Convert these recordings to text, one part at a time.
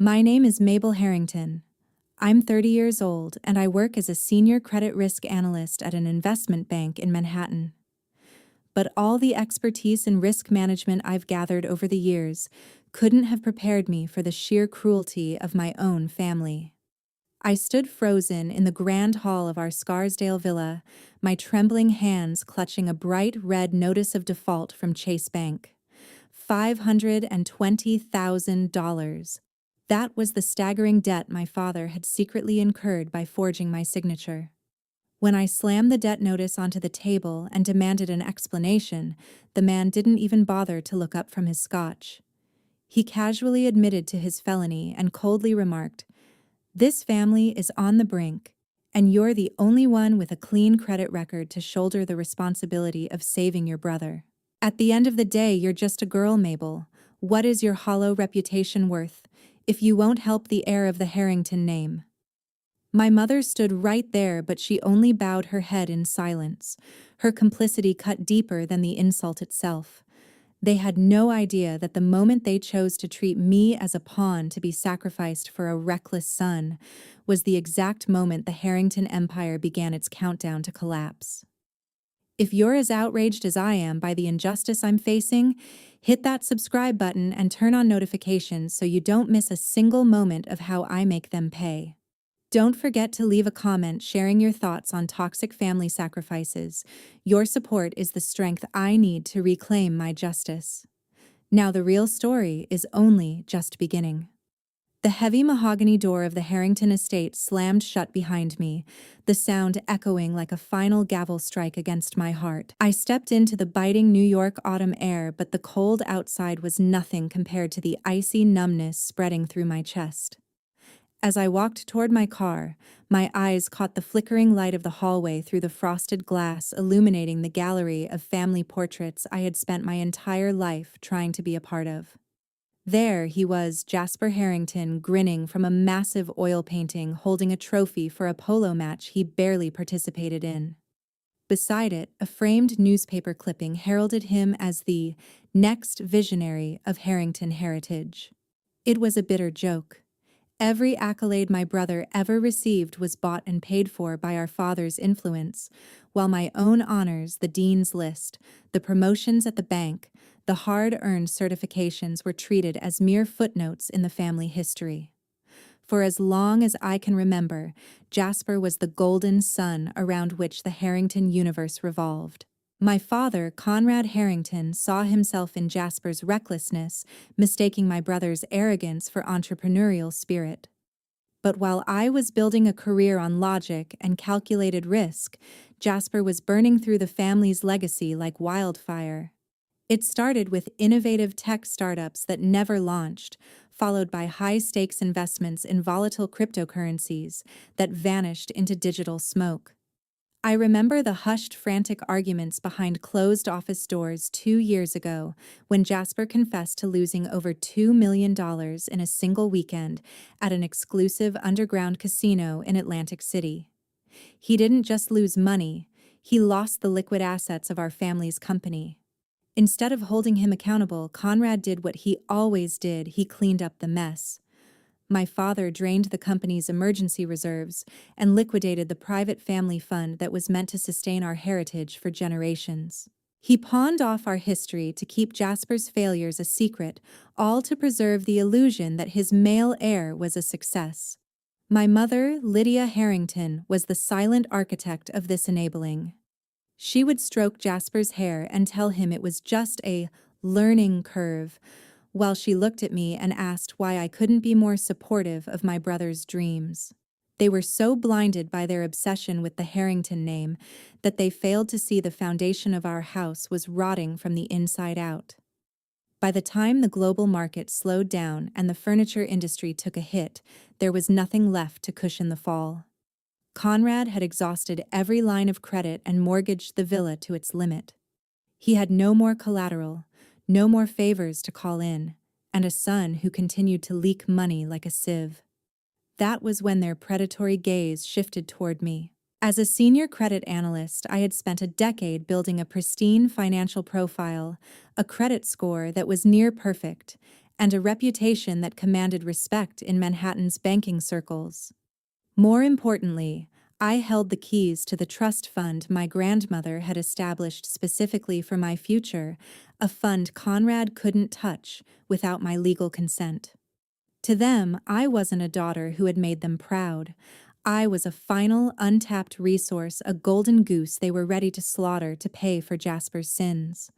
My name is Mabel Harrington. I'm 30 years old and I work as a senior credit risk analyst at an investment bank in Manhattan. But all the expertise in risk management I've gathered over the years couldn't have prepared me for the sheer cruelty of my own family. I stood frozen in the grand hall of our Scarsdale villa, my trembling hands clutching a bright red notice of default from Chase Bank. $520,000. That was the staggering debt my father had secretly incurred by forging my signature. When I slammed the debt notice onto the table and demanded an explanation, the man didn't even bother to look up from his scotch. He casually admitted to his felony and coldly remarked, "This family is on the brink, and you're the only one with a clean credit record to shoulder the responsibility of saving your brother. At the end of the day, you're just a girl, Mabel. What is your hollow reputation worth if you won't help the heir of the Harrington name?" My mother stood right there, but she only bowed her head in silence. Her complicity cut deeper than the insult itself. They had no idea that the moment they chose to treat me as a pawn to be sacrificed for a reckless son was the exact moment the Harrington Empire began its countdown to collapse. If you're as outraged as I am by the injustice I'm facing, hit that subscribe button and turn on notifications so you don't miss a single moment of how I make them pay. Don't forget to leave a comment sharing your thoughts on toxic family sacrifices. Your support is the strength I need to reclaim my justice. Now the real story is only just beginning. The heavy mahogany door of the Harrington estate slammed shut behind me, the sound echoing like a final gavel strike against my heart. I stepped into the biting New York autumn air, but the cold outside was nothing compared to the icy numbness spreading through my chest. As I walked toward my car, my eyes caught the flickering light of the hallway through the frosted glass, illuminating the gallery of family portraits I had spent my entire life trying to be a part of. There he was, Jasper Harrington, grinning from a massive oil painting, holding a trophy for a polo match he barely participated in. Beside it, a framed newspaper clipping heralded him as the next visionary of Harrington heritage. It was a bitter joke. Every accolade my brother ever received was bought and paid for by our father's influence, while my own honors, the dean's list, the promotions at the bank, the hard-earned certifications were treated as mere footnotes in the family history. For as long as I can remember, Jasper was the golden sun around which the Harrington universe revolved. My father, Conrad Harrington, saw himself in Jasper's recklessness, mistaking my brother's arrogance for entrepreneurial spirit. But while I was building a career on logic and calculated risk, Jasper was burning through the family's legacy like wildfire. It started with innovative tech startups that never launched, followed by high-stakes investments in volatile cryptocurrencies that vanished into digital smoke. I remember the hushed, frantic arguments behind closed office doors 2 years ago when Jasper confessed to losing over $2 million in a single weekend at an exclusive underground casino in Atlantic City. He didn't just lose money, he lost the liquid assets of our family's company. Instead of holding him accountable, Conrad did what he always did: he cleaned up the mess. My father drained the company's emergency reserves and liquidated the private family fund that was meant to sustain our heritage for generations. He pawned off our history to keep Jasper's failures a secret, all to preserve the illusion that his male heir was a success. My mother, Lydia Harrington, was the silent architect of this enabling. She would stroke Jasper's hair and tell him it was just a learning curve, while she looked at me and asked why I couldn't be more supportive of my brother's dreams. They were so blinded by their obsession with the Harrington name that they failed to see the foundation of our house was rotting from the inside out. By the time the global market slowed down and the furniture industry took a hit, there was nothing left to cushion the fall. Conrad had exhausted every line of credit and mortgaged the villa to its limit. He had no more collateral, no more favors to call in, and a son who continued to leak money like a sieve. That was when their predatory gaze shifted toward me. As a senior credit analyst, I had spent a decade building a pristine financial profile, a credit score that was near perfect, and a reputation that commanded respect in Manhattan's banking circles. More importantly, I held the keys to the trust fund my grandmother had established specifically for my future, a fund Conrad couldn't touch without my legal consent. To them, I wasn't a daughter who had made them proud. I was a final, untapped resource, a golden goose they were ready to slaughter to pay for Jasper's sins.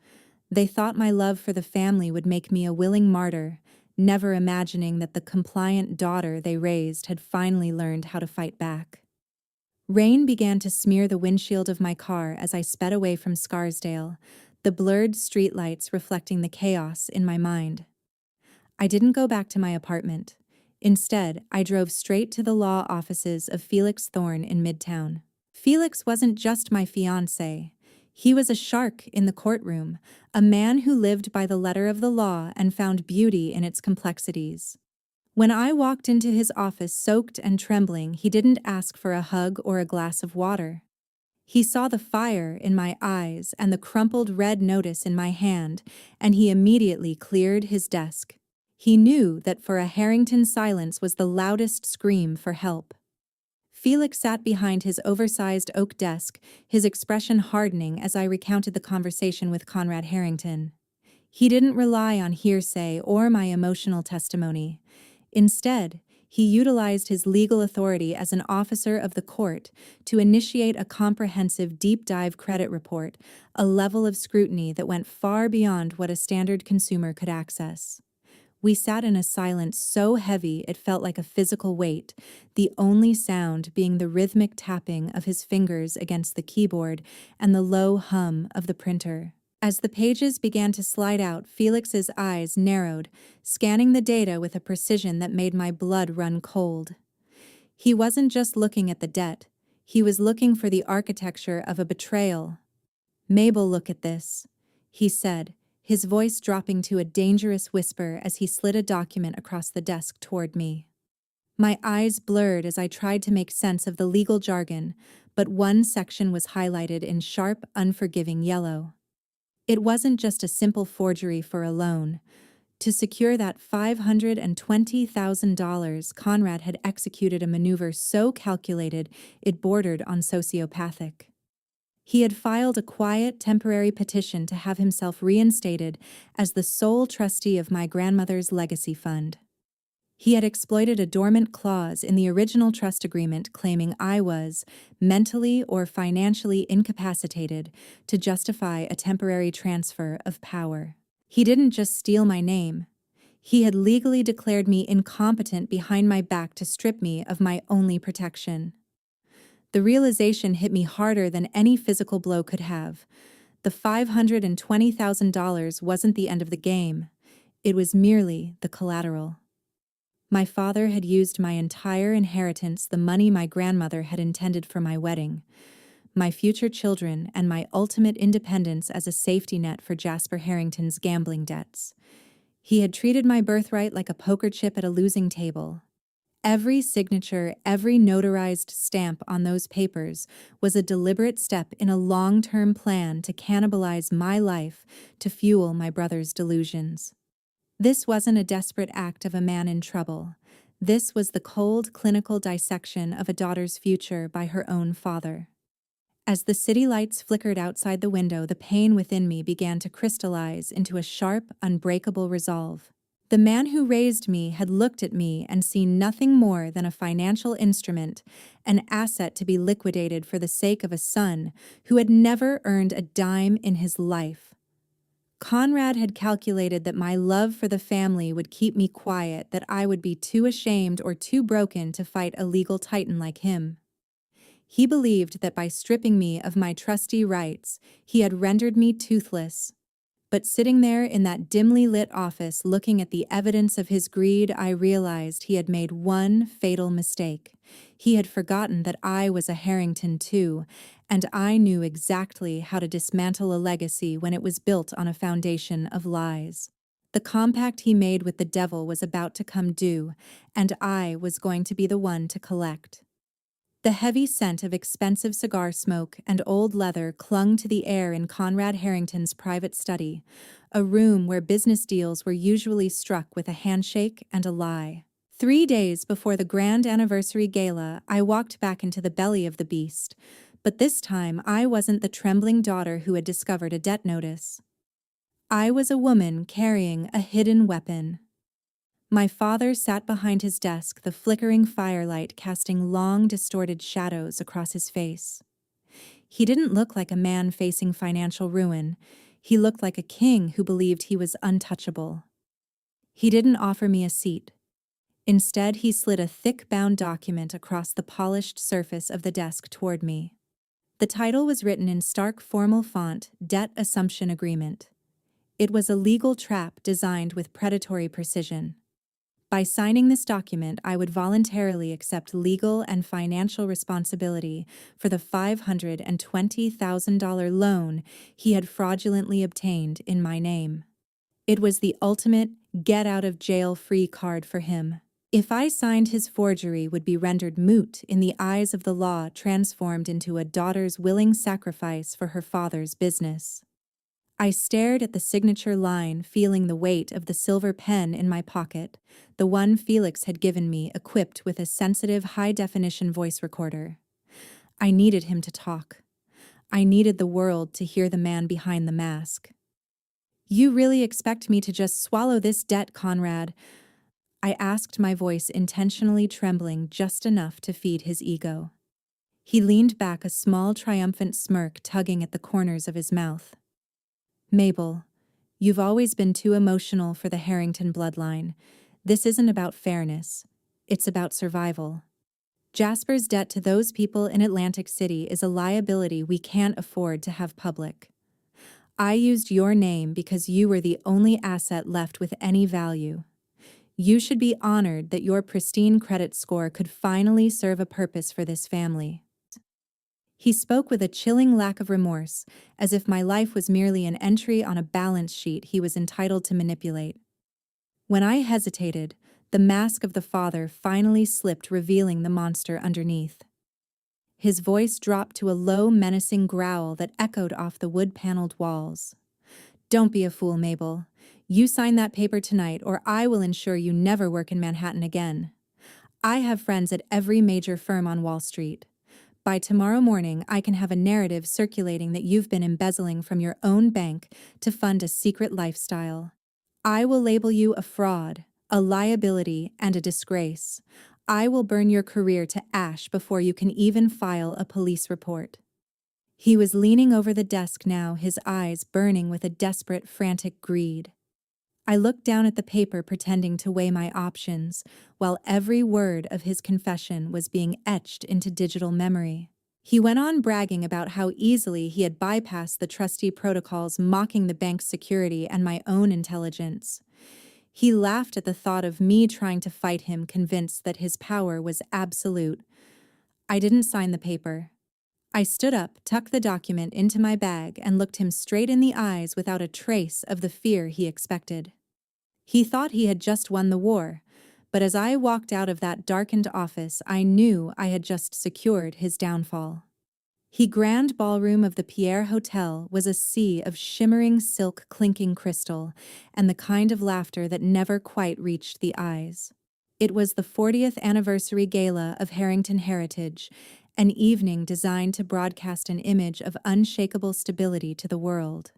They thought my love for the family would make me a willing martyr, never imagining that the compliant daughter they raised had finally learned how to fight back. Rain began to smear the windshield of my car as I sped away from Scarsdale, the blurred streetlights reflecting the chaos in my mind. I didn't go back to my apartment. Instead, I drove straight to the law offices of Felix Thorne in Midtown. Felix wasn't just my fiancé. He was a shark in the courtroom, a man who lived by the letter of the law and found beauty in its complexities. When I walked into his office soaked and trembling, he didn't ask for a hug or a glass of water. He saw the fire in my eyes and the crumpled red notice in my hand, and he immediately cleared his desk. He knew that for a Harrington, silence was the loudest scream for help. Felix sat behind his oversized oak desk, his expression hardening as I recounted the conversation with Conrad Harrington. He didn't rely on hearsay or my emotional testimony. Instead, he utilized his legal authority as an officer of the court to initiate a comprehensive deep-dive credit report, a level of scrutiny that went far beyond what a standard consumer could access. We sat in a silence so heavy it felt like a physical weight, the only sound being the rhythmic tapping of his fingers against the keyboard and the low hum of the printer. As the pages began to slide out, Felix's eyes narrowed, scanning the data with a precision that made my blood run cold. He wasn't just looking at the debt, he was looking for the architecture of a betrayal. "Mabel, look at this," he said, his voice dropping to a dangerous whisper as he slid a document across the desk toward me. My eyes blurred as I tried to make sense of the legal jargon, but one section was highlighted in sharp, unforgiving yellow. It wasn't just a simple forgery for a loan. To secure that $520,000, Conrad had executed a maneuver so calculated it bordered on sociopathic. He had filed a quiet, temporary petition to have himself reinstated as the sole trustee of my grandmother's legacy fund. He had exploited a dormant clause in the original trust agreement claiming I was mentally or financially incapacitated to justify a temporary transfer of power. He didn't just steal my name. He had legally declared me incompetent behind my back to strip me of my only protection. The realization hit me harder than any physical blow could have. The $520,000 wasn't the end of the game. It was merely the collateral. My father had used my entire inheritance, the money my grandmother had intended for my wedding, my future children, and my ultimate independence as a safety net for Jasper Harrington's gambling debts. He had treated my birthright like a poker chip at a losing table. Every signature, every notarized stamp on those papers was a deliberate step in a long-term plan to cannibalize my life to fuel my brother's delusions. This wasn't a desperate act of a man in trouble. This was the cold, clinical dissection of a daughter's future by her own father. As the city lights flickered outside the window, the pain within me began to crystallize into a sharp, unbreakable resolve. The man who raised me had looked at me and seen nothing more than a financial instrument, an asset to be liquidated for the sake of a son who had never earned a dime in his life. Conrad had calculated that my love for the family would keep me quiet, that I would be too ashamed or too broken to fight a legal titan like him. He believed that by stripping me of my trustee rights, he had rendered me toothless. But sitting there in that dimly lit office looking at the evidence of his greed, I realized he had made one fatal mistake. He had forgotten that I was a Harrington too, and I knew exactly how to dismantle a legacy when it was built on a foundation of lies. The compact he made with the devil was about to come due, and I was going to be the one to collect. The heavy scent of expensive cigar smoke and old leather clung to the air in Conrad Harrington's private study, a room where business deals were usually struck with a handshake and a lie. 3 days before the grand anniversary gala, I walked back into the belly of the beast, but this time I wasn't the trembling daughter who had discovered a debt notice. I was a woman carrying a hidden weapon. My father sat behind his desk, the flickering firelight casting long, distorted shadows across his face. He didn't look like a man facing financial ruin. He looked like a king who believed he was untouchable. He didn't offer me a seat. Instead, he slid a thick bound document across the polished surface of the desk toward me. The title was written in stark formal font, Debt Assumption Agreement. It was a legal trap designed with predatory precision. By signing this document, I would voluntarily accept legal and financial responsibility for the $520,000 loan he had fraudulently obtained in my name. It was the ultimate get-out-of-jail-free card for him. If I signed, his forgery would be rendered moot in the eyes of the law, transformed into a daughter's willing sacrifice for her father's business. I stared at the signature line, feeling the weight of the silver pen in my pocket, the one Felix had given me, equipped with a sensitive, high-definition voice recorder. I needed him to talk. I needed the world to hear the man behind the mask. "You really expect me to just swallow this debt, Conrad?" I asked, my voice intentionally trembling just enough to feed his ego. He leaned back, a small, triumphant smirk tugging at the corners of his mouth. "Mabel, you've always been too emotional for the Harrington bloodline. This isn't about fairness. It's about survival. Jasper's debt to those people in Atlantic City is a liability we can't afford to have public. I used your name because you were the only asset left with any value. You should be honored that your pristine credit score could finally serve a purpose for this family." He spoke with a chilling lack of remorse, as if my life was merely an entry on a balance sheet he was entitled to manipulate. When I hesitated, the mask of the father finally slipped, revealing the monster underneath. His voice dropped to a low, menacing growl that echoed off the wood-paneled walls. "Don't be a fool, Mabel. You sign that paper tonight, or I will ensure you never work in Manhattan again. I have friends at every major firm on Wall Street. By tomorrow morning, I can have a narrative circulating that you've been embezzling from your own bank to fund a secret lifestyle. I will label you a fraud, a liability, and a disgrace. I will burn your career to ash before you can even file a police report." He was leaning over the desk now, his eyes burning with a desperate, frantic greed. I looked down at the paper, pretending to weigh my options, while every word of his confession was being etched into digital memory. He went on bragging about how easily he had bypassed the trustee protocols, mocking the bank's security and my own intelligence. He laughed at the thought of me trying to fight him, convinced that his power was absolute. I didn't sign the paper. I stood up, tucked the document into my bag, and looked him straight in the eyes without a trace of the fear he expected. He thought he had just won the war, but as I walked out of that darkened office, I knew I had just secured his downfall. The grand ballroom of the Pierre Hotel was a sea of shimmering silk, clinking crystal, and the kind of laughter that never quite reached the eyes. It was the 40th anniversary gala of Harrington Heritage, an evening designed to broadcast an image of unshakable stability to the world.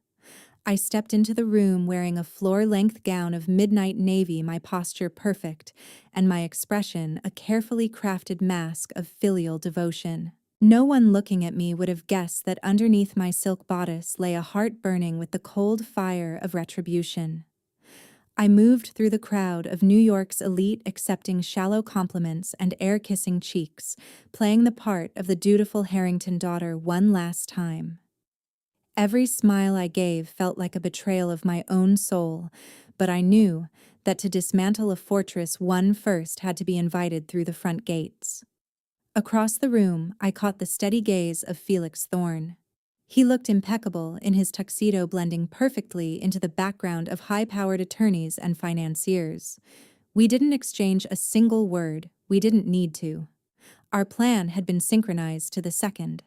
I stepped into the room wearing a floor-length gown of midnight navy, my posture perfect, and my expression a carefully crafted mask of filial devotion. No one looking at me would have guessed that underneath my silk bodice lay a heart burning with the cold fire of retribution. I moved through the crowd of New York's elite, accepting shallow compliments and air-kissing cheeks, playing the part of the dutiful Harrington daughter one last time. Every smile I gave felt like a betrayal of my own soul, but I knew that to dismantle a fortress, one first had to be invited through the front gates. Across the room, I caught the steady gaze of Felix Thorne. He looked impeccable in his tuxedo, blending perfectly into the background of high-powered attorneys and financiers. We didn't exchange a single word. We didn't need to. Our plan had been synchronized to the second.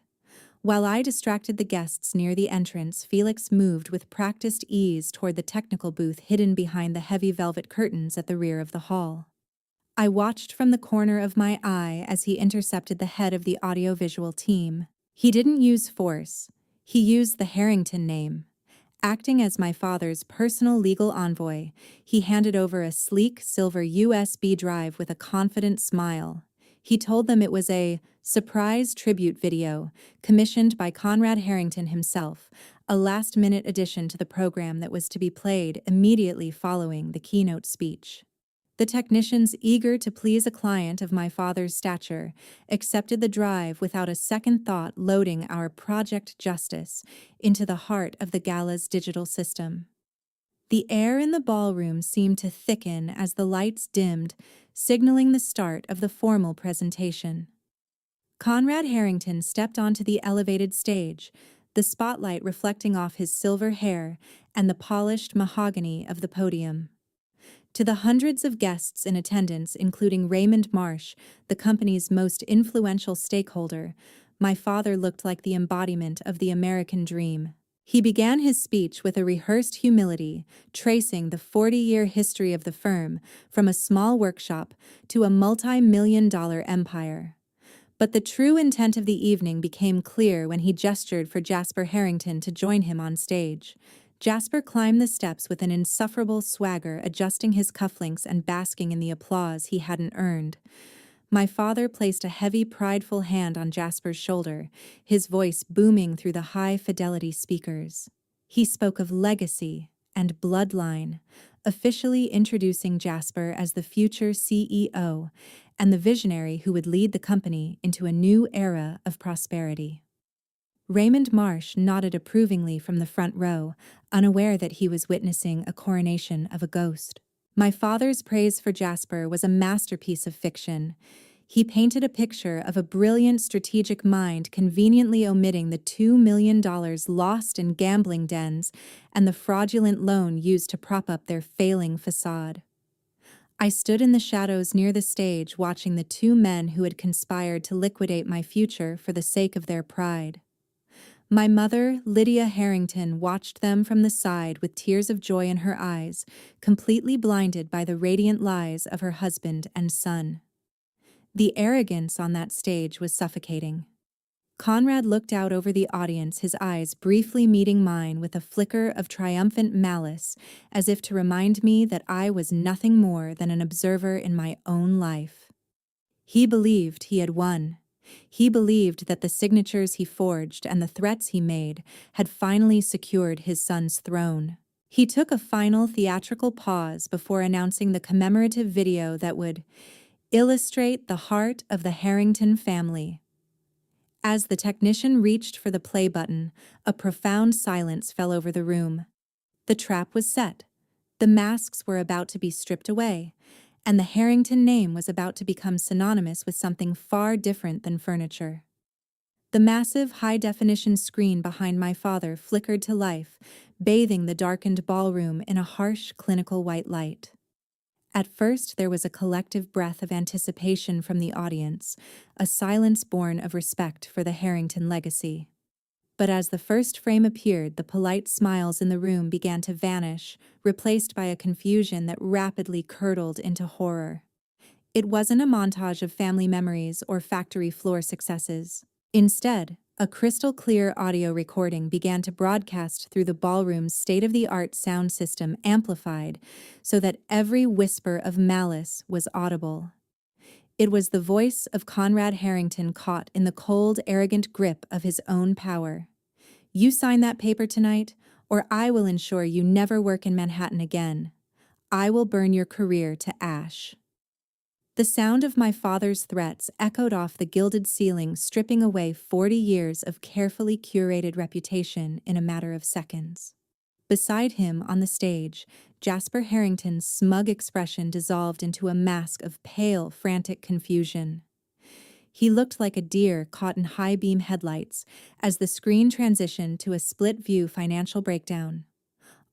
While I distracted the guests near the entrance, Felix moved with practiced ease toward the technical booth hidden behind the heavy velvet curtains at the rear of the hall. I watched from the corner of my eye as he intercepted the head of the audiovisual team. He didn't use force. He used the Harrington name. Acting as my father's personal legal envoy, he handed over a sleek silver USB drive with a confident smile. He told them it was a surprise tribute video commissioned by Conrad Harrington himself, a last-minute addition to the program that was to be played immediately following the keynote speech. The technicians, eager to please a client of my father's stature, accepted the drive without a second thought, loading our Project Justice into the heart of the gala's digital system. The air in the ballroom seemed to thicken as the lights dimmed, signaling the start of the formal presentation. Conrad Harrington stepped onto the elevated stage, the spotlight reflecting off his silver hair and the polished mahogany of the podium. To the hundreds of guests in attendance, including Raymond Marsh, the company's most influential stakeholder, my father looked like the embodiment of the American dream. He began his speech with a rehearsed humility, tracing the 40-year history of the firm from a small workshop to a multi-million-dollar empire. But the true intent of the evening became clear when he gestured for Jasper Harrington to join him on stage. Jasper climbed the steps with an insufferable swagger, adjusting his cufflinks and basking in the applause he hadn't earned. My father placed a heavy, prideful hand on Jasper's shoulder, his voice booming through the high-fidelity speakers. He spoke of legacy and bloodline, officially introducing Jasper as the future CEO and the visionary who would lead the company into a new era of prosperity. Raymond Marsh nodded approvingly from the front row, unaware that he was witnessing a coronation of a ghost. My father's praise for Jasper was a masterpiece of fiction. He painted a picture of a brilliant strategic mind conveniently omitting the $2 million lost in gambling dens and the fraudulent loan used to prop up their failing facade. I stood in the shadows near the stage watching the two men who had conspired to liquidate my future for the sake of their pride. My mother, Lydia Harrington, watched them from the side with tears of joy in her eyes, completely blinded by the radiant lies of her husband and son. The arrogance on that stage was suffocating. Conrad looked out over the audience, his eyes briefly meeting mine with a flicker of triumphant malice, as if to remind me that I was nothing more than an observer in my own life. He believed he had won. He believed that the signatures he forged and the threats he made had finally secured his son's throne. He took a final theatrical pause before announcing the commemorative video that would illustrate the heart of the Harrington family. As the technician reached for the play button, a profound silence fell over the room. The trap was set. The masks were about to be stripped away, and the Harrington name was about to become synonymous with something far different than furniture. The massive, high-definition screen behind my father flickered to life, bathing the darkened ballroom in a harsh, clinical white light. At first, there was a collective breath of anticipation from the audience, a silence born of respect for the Harrington legacy. But as the first frame appeared, the polite smiles in the room began to vanish, replaced by a confusion that rapidly curdled into horror. It wasn't a montage of family memories or factory floor successes. Instead, a crystal-clear audio recording began to broadcast through the ballroom's state-of-the-art sound system, amplified so that every whisper of malice was audible. It was the voice of Conrad Harrington caught in the cold, arrogant grip of his own power. "You sign that paper tonight, or I will ensure you never work in Manhattan again. I will burn your career to ash." The sound of my father's threats echoed off the gilded ceiling, stripping away 40 years of carefully curated reputation in a matter of seconds. Beside him on the stage, Jasper Harrington's smug expression dissolved into a mask of pale, frantic confusion. He looked like a deer caught in high-beam headlights as the screen transitioned to a split-view financial breakdown.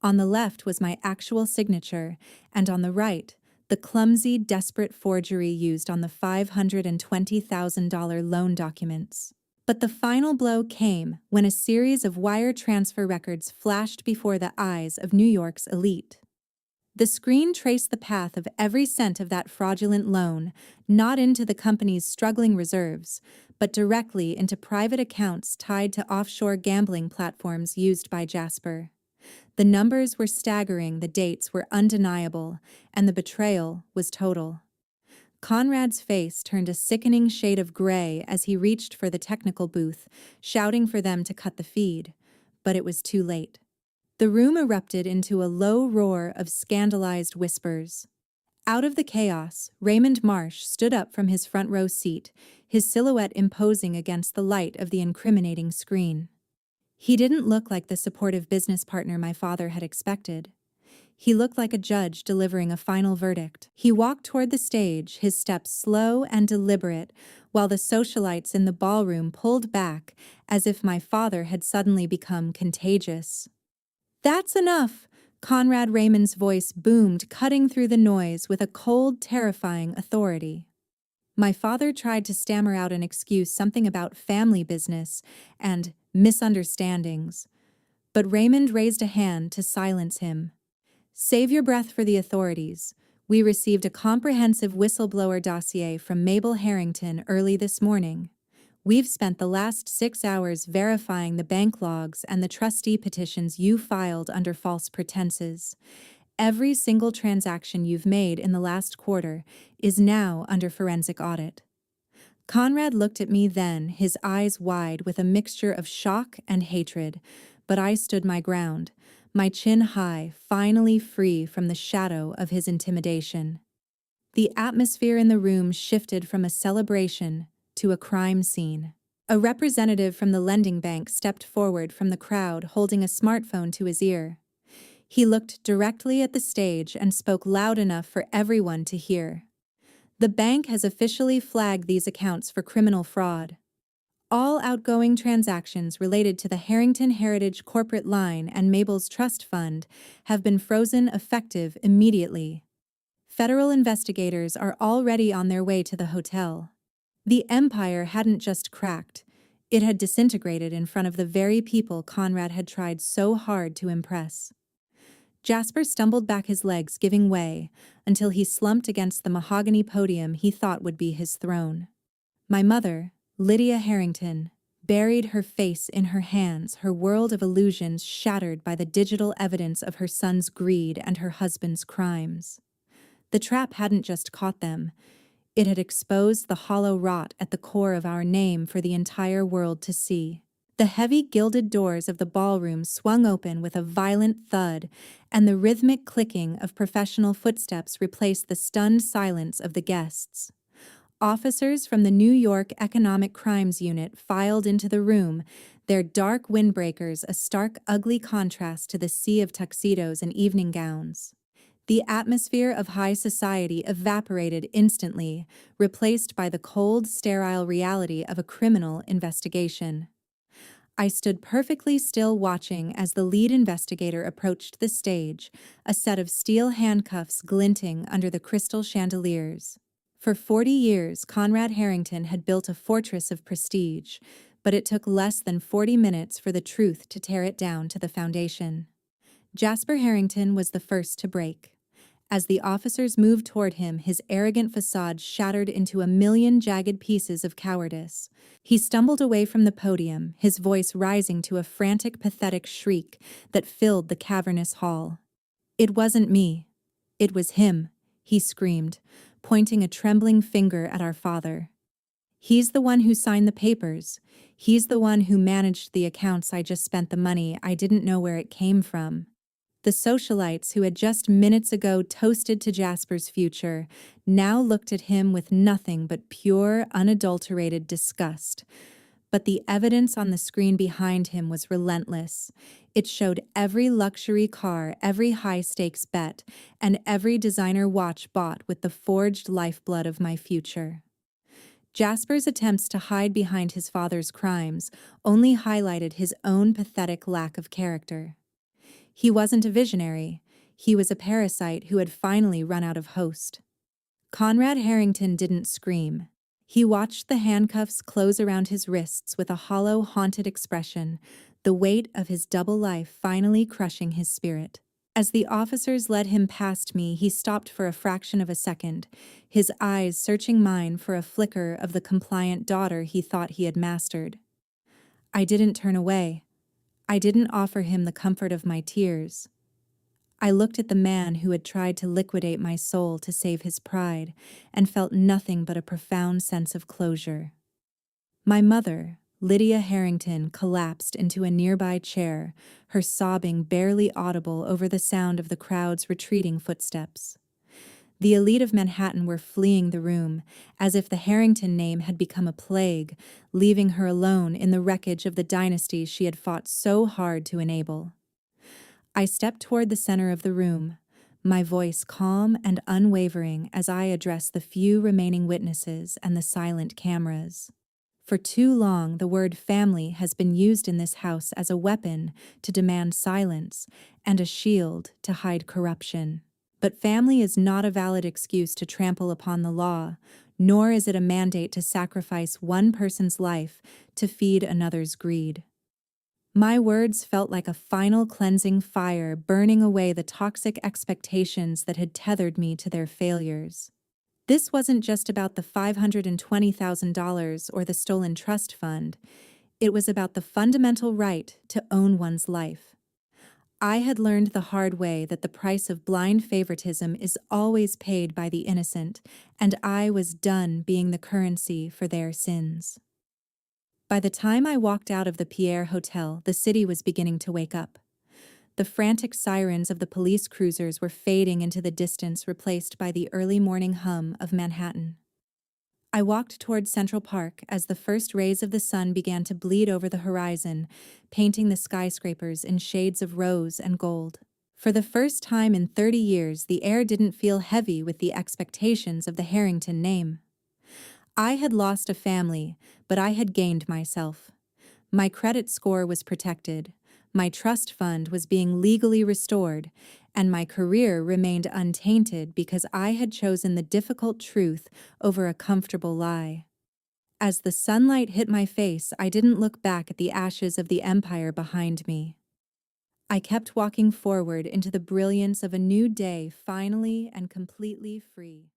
On the left was my actual signature, and on the right, the clumsy, desperate forgery used on the $520,000 loan documents. But the final blow came when a series of wire transfer records flashed before the eyes of New York's elite. The screen traced the path of every cent of that fraudulent loan, not into the company's struggling reserves, but directly into private accounts tied to offshore gambling platforms used by Jasper. The numbers were staggering, the dates were undeniable, and the betrayal was total. Conrad's face turned a sickening shade of gray as he reached for the technical booth, shouting for them to cut the feed. But it was too late. The room erupted into a low roar of scandalized whispers. Out of the chaos, Raymond Marsh stood up from his front row seat, his silhouette imposing against the light of the incriminating screen. He didn't look like the supportive business partner my father had expected. He looked like a judge delivering a final verdict. He walked toward the stage, his steps slow and deliberate, while the socialites in the ballroom pulled back as if my father had suddenly become contagious. "That's enough!" Conrad Raymond's voice boomed, cutting through the noise with a cold, terrifying authority. My father tried to stammer out an excuse, something about family business and misunderstandings, but Raymond raised a hand to silence him. "Save your breath for the authorities. We received a comprehensive whistleblower dossier from Mabel Harrington early this morning. We've spent the last 6 hours verifying the bank logs and the trustee petitions you filed under false pretenses. Every single transaction you've made in the last quarter is now under forensic audit." Conrad looked at me then, his eyes wide with a mixture of shock and hatred, but I stood my ground, my chin high, finally free from the shadow of his intimidation. The atmosphere in the room shifted from a celebration to a crime scene. A representative from the lending bank stepped forward from the crowd, holding a smartphone to his ear. He looked directly at the stage and spoke loud enough for everyone to hear. "The bank has officially flagged these accounts for criminal fraud. All outgoing transactions related to the Harrington Heritage corporate line and Mabel's trust fund have been frozen effective immediately. Federal investigators are already on their way to the hotel." The empire hadn't just cracked, it had disintegrated in front of the very people Conrad had tried so hard to impress. Jasper stumbled back, his legs giving way, until he slumped against the mahogany podium he thought would be his throne. My mother, Lydia Harrington, buried her face in her hands, her world of illusions shattered by the digital evidence of her son's greed and her husband's crimes. The trap hadn't just caught them. It had exposed the hollow rot at the core of our name for the entire world to see. The heavy gilded doors of the ballroom swung open with a violent thud, and the rhythmic clicking of professional footsteps replaced the stunned silence of the guests. Officers from the New York Economic Crimes Unit filed into the room, their dark windbreakers a stark, ugly contrast to the sea of tuxedos and evening gowns. The atmosphere of high society evaporated instantly, replaced by the cold, sterile reality of a criminal investigation. I stood perfectly still, watching as the lead investigator approached the stage, a set of steel handcuffs glinting under the crystal chandeliers. For 40 years, Conrad Harrington had built a fortress of prestige, but it took less than 40 minutes for the truth to tear it down to the foundation. Jasper Harrington was the first to break. As the officers moved toward him, his arrogant facade shattered into a million jagged pieces of cowardice. He stumbled away from the podium, his voice rising to a frantic, pathetic shriek that filled the cavernous hall. "It wasn't me. It was him," he screamed, pointing a trembling finger at our father. "He's the one who signed the papers. He's the one who managed the accounts. I just spent the money. I didn't know where it came from." The socialites who had just minutes ago toasted to Jasper's future now looked at him with nothing but pure, unadulterated disgust. But the evidence on the screen behind him was relentless. It showed every luxury car, every high-stakes bet, and every designer watch bought with the forged lifeblood of my future. Jasper's attempts to hide behind his father's crimes only highlighted his own pathetic lack of character. He wasn't a visionary. He was a parasite who had finally run out of host. Conrad Harrington didn't scream. He watched the handcuffs close around his wrists with a hollow, haunted expression, the weight of his double life finally crushing his spirit. As the officers led him past me, he stopped for a fraction of a second, his eyes searching mine for a flicker of the compliant daughter he thought he had mastered. I didn't turn away. I didn't offer him the comfort of my tears. I looked at the man who had tried to liquidate my soul to save his pride, and felt nothing but a profound sense of closure. My mother, Lydia Harrington, collapsed into a nearby chair, her sobbing barely audible over the sound of the crowd's retreating footsteps. The elite of Manhattan were fleeing the room, as if the Harrington name had become a plague, leaving her alone in the wreckage of the dynasty she had fought so hard to enable. I stepped toward the center of the room, my voice calm and unwavering as I addressed the few remaining witnesses and the silent cameras. For too long, the word family has been used in this house as a weapon to demand silence and a shield to hide corruption. But family is not a valid excuse to trample upon the law, nor is it a mandate to sacrifice one person's life to feed another's greed. My words felt like a final cleansing fire burning away the toxic expectations that had tethered me to their failures. This wasn't just about the $520,000 or the stolen trust fund. It was about the fundamental right to own one's life. I had learned the hard way that the price of blind favoritism is always paid by the innocent, and I was done being the currency for their sins. By the time I walked out of the Pierre Hotel, the city was beginning to wake up. The frantic sirens of the police cruisers were fading into the distance, replaced by the early morning hum of Manhattan. I walked toward Central Park as the first rays of the sun began to bleed over the horizon, painting the skyscrapers in shades of rose and gold. For the first time in 30 years, the air didn't feel heavy with the expectations of the Harrington name. I had lost a family, but I had gained myself. My credit score was protected, my trust fund was being legally restored, and my career remained untainted because I had chosen the difficult truth over a comfortable lie. As the sunlight hit my face, I didn't look back at the ashes of the empire behind me. I kept walking forward into the brilliance of a new day, finally and completely free.